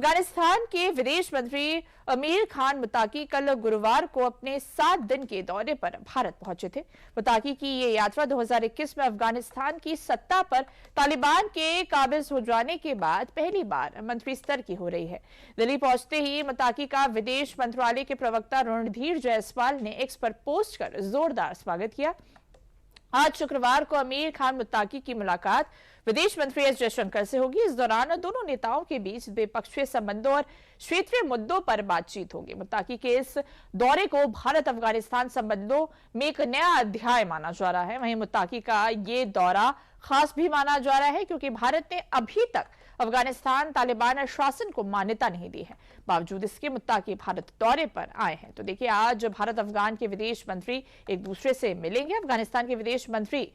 अफगानिस्तान के विदेश मंत्री अमीर खान मुत्ताकी कल गुरुवार को अपने 7 दिन के दौरे पर भारत पहुंचे थे। मुत्ताकी की ये यात्रा 2021 में अफगानिस्तान की सत्ता पर तालिबान के काबिज हो जाने के बाद पहली बार मंत्री स्तर की हो रही है। दिल्ली पहुंचते ही मुत्ताकी का विदेश मंत्रालय के प्रवक्ता रणधीर जायसवाल ने एक्स पर पोस्ट कर जोरदार स्वागत किया। आज शुक्रवार को अमीर खान मुत्ताकी की मुलाकात विदेश मंत्री एस जयशंकर से होगी। इस दौरान दोनों नेताओं के बीच द्विपक्षीय संबंधों और क्षेत्रीय मुद्दों पर बातचीत होगी। मुत्ताकी के इस दौरे को भारत अफगानिस्तान संबंधों में एक नया अध्याय माना जा रहा है। वहीं मुत्ताकी का ये दौरा खास भी माना जा रहा है क्योंकि भारत ने अभी तक अफगानिस्तान तालिबान शासन को मान्यता नहीं दी है। बावजूद इसके मुत्ताकी भारत दौरे पर आए हैं। तो देखिए, आज भारत अफगान के विदेश मंत्री एक दूसरे से मिलेंगे। अफगानिस्तान के विदेश मंत्री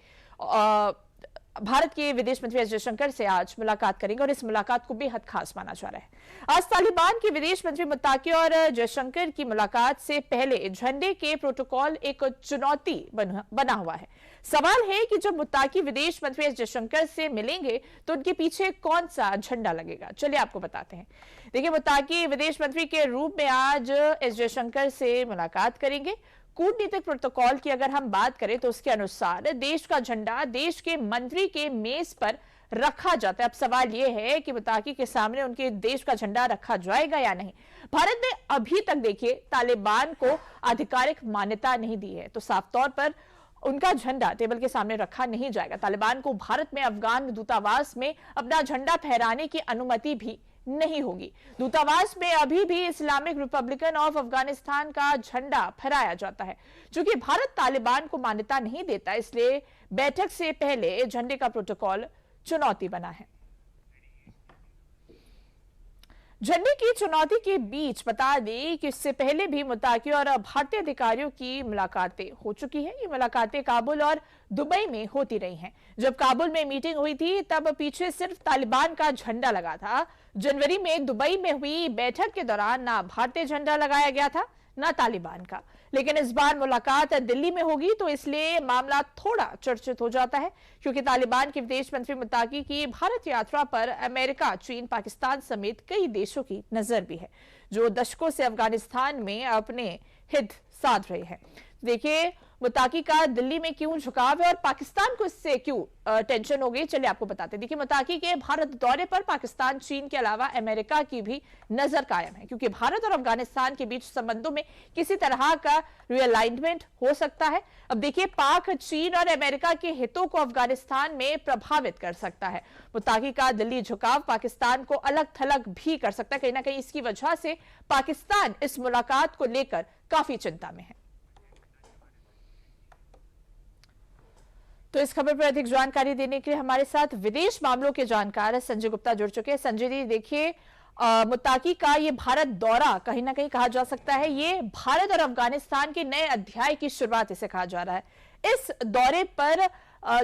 भारत के विदेश मंत्री एस जयशंकर से आज मुलाकात करेंगे और इस मुलाकात को बेहद खास माना जा रहा है। आज तालिबान के विदेश मंत्री मुत्ताकी और जयशंकर की मुलाकात से पहले झंडे के प्रोटोकॉल एक चुनौती बना हुआ है। सवाल है कि जब मुत्ताकी विदेश मंत्री एस जयशंकर से मिलेंगे तो उनके पीछे कौन सा झंडा लगेगा। चलिए आपको बताते हैं। देखिए, मुत्ताकी विदेश मंत्री के रूप में आज एस जयशंकर से मुलाकात करेंगे। कूटनीतिक प्रोटोकॉल की अगर हम बात करें तो उसके अनुसार देश का झंडा देश के मंत्री के मेज पर रखा जाता है। अब सवाल यह है कि मुत्ताकी के सामने उनके देश का झंडा रखा जाएगा या नहीं। भारत ने अभी तक देखिए तालिबान को आधिकारिक मान्यता नहीं दी है, तो साफ तौर पर उनका झंडा टेबल के सामने रखा नहीं जाएगा। तालिबान को भारत में अफगान दूतावास में अपना झंडा फहराने की अनुमति भी नहीं होगी। दूतावास में अभी भी इस्लामिक रिपब्लिकन ऑफ अफगानिस्तान का झंडा फहराया जाता है। चूंकि भारत तालिबान को मान्यता नहीं देता, इसलिए बैठक से पहले झंडे का प्रोटोकॉल चुनौती बना है। झंडे की चुनौती के बीच बता दें कि इससे पहले भी मुत्ताकी और भारतीय अधिकारियों की मुलाकातें हो चुकी है। ये मुलाकातें काबुल और दुबई में होती रही हैं। जब काबुल में मीटिंग हुई थी तब पीछे सिर्फ तालिबान का झंडा लगा था। जनवरी में दुबई में हुई बैठक के दौरान ना भारतीय झंडा लगाया गया था ना तालिबान का। लेकिन इस बार मुलाकात दिल्ली में होगी तो इसलिए मामला थोड़ा चर्चित हो जाता है क्योंकि तालिबान के विदेश मंत्री मुत्ताकी की भारत यात्रा पर अमेरिका, चीन, पाकिस्तान समेत कई देशों की नजर भी है जो दशकों से अफगानिस्तान में अपने हित साध रहे हैं। देखिए, मुत्ताकी का दिल्ली में क्यों झुकाव है और पाकिस्तान को इससे क्यों टेंशन हो गई, चलिए आपको बताते हैं। देखिए, मुत्ताकी के भारत दौरे पर पाकिस्तान, चीन के अलावा अमेरिका की भी नजर कायम है क्योंकि भारत और अफगानिस्तान के बीच संबंधों में किसी तरह का रिअलाइनमेंट हो सकता है। अब देखिए, पाक, चीन और अमेरिका के हितों को अफगानिस्तान में प्रभावित कर सकता है। मुत्ताकी का दिल्ली झुकाव पाकिस्तान को अलग थलग भी कर सकता है। कहीं ना कहीं इसकी वजह से पाकिस्तान इस मुलाकात को लेकर काफी चिंता में है। तो इस खबर पर अधिक जानकारी देने के लिए हमारे साथ विदेश मामलों के जानकार संजय गुप्ता जुड़ चुके हैं। संजय जी, देखिए, मुत्ताकी का ये भारत दौरा कहीं ना कहीं कहा जा सकता है ये भारत और अफगानिस्तान के नए अध्याय की शुरुआत इसे कहा जा रहा है। इस दौरे पर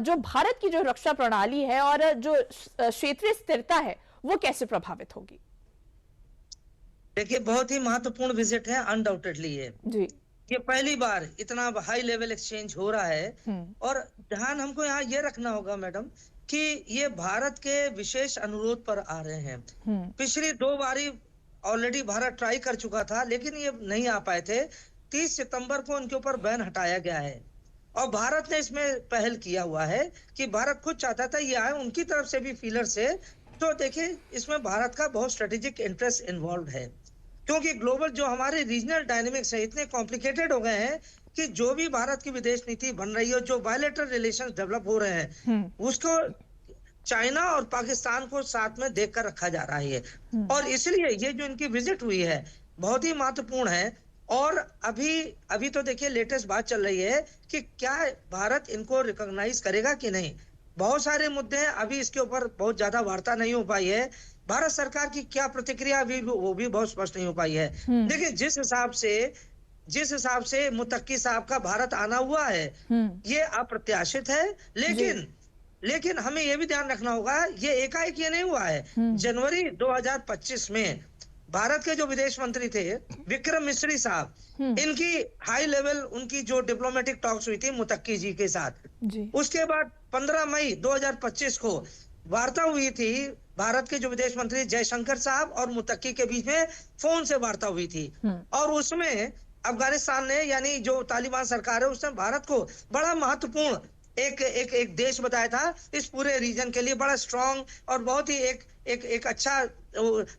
जो भारत की जो रक्षा प्रणाली है और जो क्षेत्रीय स्थिरता है वो कैसे प्रभावित होगी? देखिए, बहुत ही महत्वपूर्ण विजिट है, अनडाउटेडली है जी। ये पहली बार इतना हाई लेवल एक्सचेंज हो रहा है और ध्यान हमको यहाँ ये रखना होगा मैडम कि ये भारत के विशेष अनुरोध पर आ रहे हैं। पिछली 2 बारी ऑलरेडी भारत ट्राई कर चुका था लेकिन ये नहीं आ पाए थे। 30 सितंबर को उनके ऊपर बैन हटाया गया है और भारत ने इसमें पहल किया हुआ है कि भारत खुद चाहता था ये आए, उनकी तरफ से भी फीलर से। तो देखिए, इसमें भारत का बहुत स्ट्रेटेजिक इंटरेस्ट इन्वॉल्व है क्योंकि ग्लोबल जो हमारे रीजनल डायनेमिक्स है इतने कॉम्प्लिकेटेड हो गए हैं कि जो भी भारत की विदेश नीति बन रही है, जो बायलैटरल रिलेशंस डेवलप हो रहे हैं, उसको चाइना और पाकिस्तान को साथ में देखकर रखा जा रहा है। और इसलिए ये जो इनकी विजिट हुई है बहुत ही महत्वपूर्ण है। और अभी तो देखिए लेटेस्ट बात चल रही है कि क्या भारत इनको रिकॉग्नाइज करेगा कि नहीं। बहुत सारे मुद्दे हैं, अभी इसके ऊपर बहुत ज्यादा वार्ता नहीं हो पाई है। भारत सरकार की क्या प्रतिक्रिया अभी वो भी बहुत स्पष्ट नहीं हो पाई है। देखिए, जिस हिसाब से मुत्ताकी साहब का भारत आना हुआ है ये अप्रत्याशित है, लेकिन हमें ये भी ध्यान रखना होगा ये एकाएक ये नहीं हुआ है। जनवरी 2025 में भारत के जो विदेश मंत्री थे विक्रम मिश्री साहब, इनकी हाई लेवल उनकी जो डिप्लोमेटिक टॉक्स हुई थी मुत्ताकी जी के साथ। उसके बाद 15 मई 2025 को वार्ता हुई थी भारत के जो विदेश मंत्री जयशंकर साहब और मुत्तकी के बीच में फोन से वार्ता हुई थी। और उसमें अफगानिस्तान ने, यानी जो तालिबान सरकार है, उसने भारत को बड़ा महत्वपूर्ण एक देश बताया था, इस पूरे रीजन के लिए बड़ा स्ट्रांग और बहुत ही एक अच्छा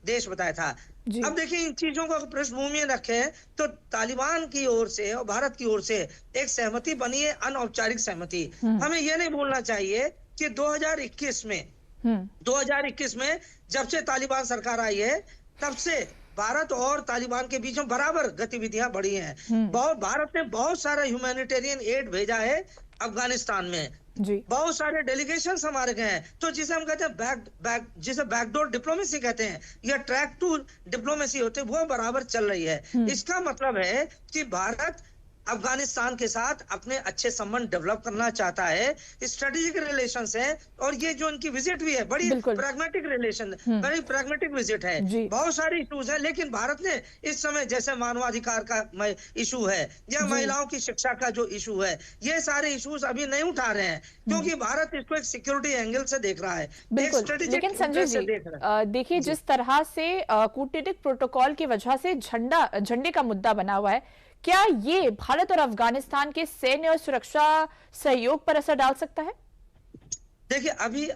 देश बताया था। अब देखिए, इन चीजों को पृष्ठभूमि में रखें तो तालिबान की ओर से और भारत की ओर से एक सहमति बनी है, अनौपचारिक सहमति। हमें यह नहीं भूलना चाहिए कि 2021 में जब से तालिबान सरकार आई है, तब से भारत और तालिबान के बीच में बराबर गतिविधियां बढ़ी हैं। भारत ने बहुत सारा ह्यूमैनिटेरियन एड भेजा है अफगानिस्तान में, बहुत सारे डेलीगेशन हमारे गए हैं। तो जिसे हम कहते हैं जिसे बैकडोर डिप्लोमेसी कहते हैं, या ट्रैक टू डिप्लोमेसी होते हैं, वो बराबर चल रही है। इसका मतलब है कि भारत अफगानिस्तान के साथ अपने अच्छे संबंध डेवलप करना चाहता है, स्ट्रेटेजिक रिलेशंस है। और ये जो उनकी विजिट भी है, बड़ी प्रैग्मेटिक रिलेशन, बड़ी प्रैग्मेटिक विजिट है। बहुत सारे इश्यूज है, लेकिन भारत ने इस समय, जैसे मानवाधिकार का इशू है या महिलाओं की शिक्षा का जो इशू है, ये सारे इश्यूज अभी नहीं उठा रहे हैं, क्योंकि भारत इसको एक सिक्योरिटी एंगल से देख रहा है, एक स्ट्रेटेजिक एंगल से देख रहा है। देखिए, जिस तरह से कूटनीतिक प्रोटोकॉल की वजह से झंडे का मुद्दा बना हुआ है, क्या ये भारत और अफगानिस्तान के सैन्य और सुरक्षा सहयोग पर असर डाल सकता है? देखिए,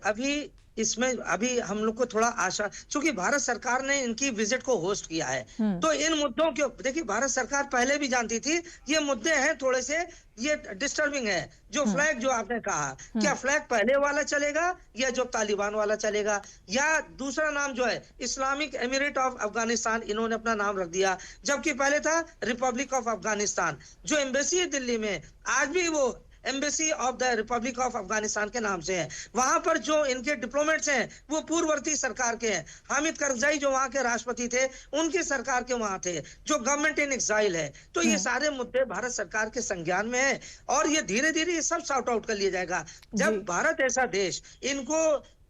अभी इसमें हम लोग को थोड़ा आशा, क्योंकि भारत सरकार ने इनकी विजिट को होस्ट किया है, तो इन मुद्दों के, देखिए, भारत सरकार पहले भी जानती थी ये मुद्दे हैं थोड़े से ये डिस्टर्बिंग है। जो फ्लैग जो आपने कहा, क्या फ्लैग पहले वाला चलेगा या जो तालिबान वाला चलेगा, या दूसरा नाम जो है इस्लामिक एमिरेट ऑफ अफगानिस्तान, इन्होंने अपना नाम रख दिया, जबकि पहले था रिपब्लिक ऑफ अफगानिस्तान। जो एम्बेसी है दिल्ली में, आज भी वो embassy of the Republic of Afghanistan के नाम से है। वहां पर जो इनके डिप्लोमेट्स हैं वो पूर्ववर्ती सरकार के हैं। हामिद करजई जो वहां के राष्ट्रपति थे, उनकी सरकार के वहां थे, जो गवर्नमेंट इन एक्साइल है। तो ये सारे मुद्दे भारत सरकार के संज्ञान में है, और ये धीरे धीरे ये सब सॉर्ट आउट कर लिया जाएगा। जब भारत ऐसा देश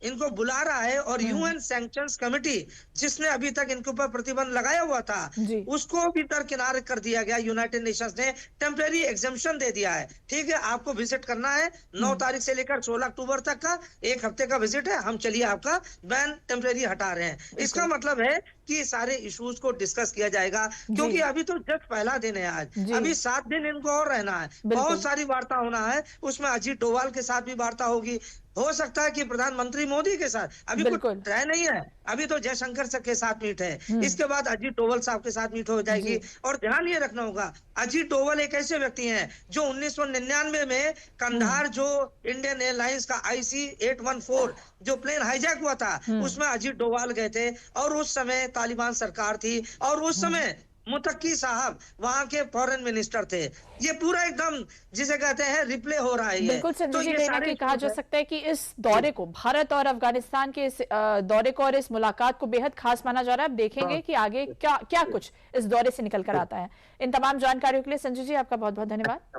इनको बुला रहा है, और यूएन सैंक्शंस कमेटी, जिसने अभी तक इनके ऊपर प्रतिबंध लगाया हुआ था, उसको भी दरकिनार कर दिया गया। यूनाइटेड नेशंस ने टेम्परेरी एग्जेम्पशन दे दिया है। ठीक है, आपको विजिट करना है 9 तारीख से लेकर 16 अक्टूबर तक का 1 हफ्ते का विजिट है, हम चलिए आपका बैन टेम्परेरी हटा रहे हैं। इसका मतलब है कि सारे इश्यूज को डिस्कस किया जाएगा, क्योंकि अभी तो जस्ट पहला दिन है आज, अभी 7 दिन इनको और रहना है, बहुत सारी वार्ता होना है। उसमें अजीत डोभाल के साथ भी वार्ता होगी, हो सकता है कि प्रधानमंत्री मोदी के साथ, अभी कुछ तय नहीं है, अभी तो जयशंकर के साथ मीट है, इसके बाद अजीत डोभाल साहब के साथ मीट हो जाएगी। और ध्यान ये रखना होगा, अजीत डोभाल एक ऐसे व्यक्ति हैं जो 1999 में कंधार, जो इंडियन एयरलाइंस का IC-814 जो प्लेन हाईजैक हुआ था, उसमें अजीत डोभाल गए थे, और उस समय तालिबान सरकार थी, और उस समय मुत्तकी साहब वहां के फॉरेन मिनिस्टर थे। ये पूरा एकदम जिसे कहते हैं रिप्ले हो रहा है। बिल्कुल संजय जी, कहीं कहा जा सकता है कि इस दौरे को, भारत और अफगानिस्तान के इस दौरे को और इस मुलाकात को बेहद खास माना जा रहा है। अब देखेंगे कि आगे क्या कुछ इस दौरे से निकल कर आता है। इन तमाम जानकारियों के लिए संजय जी आपका बहुत बहुत धन्यवाद।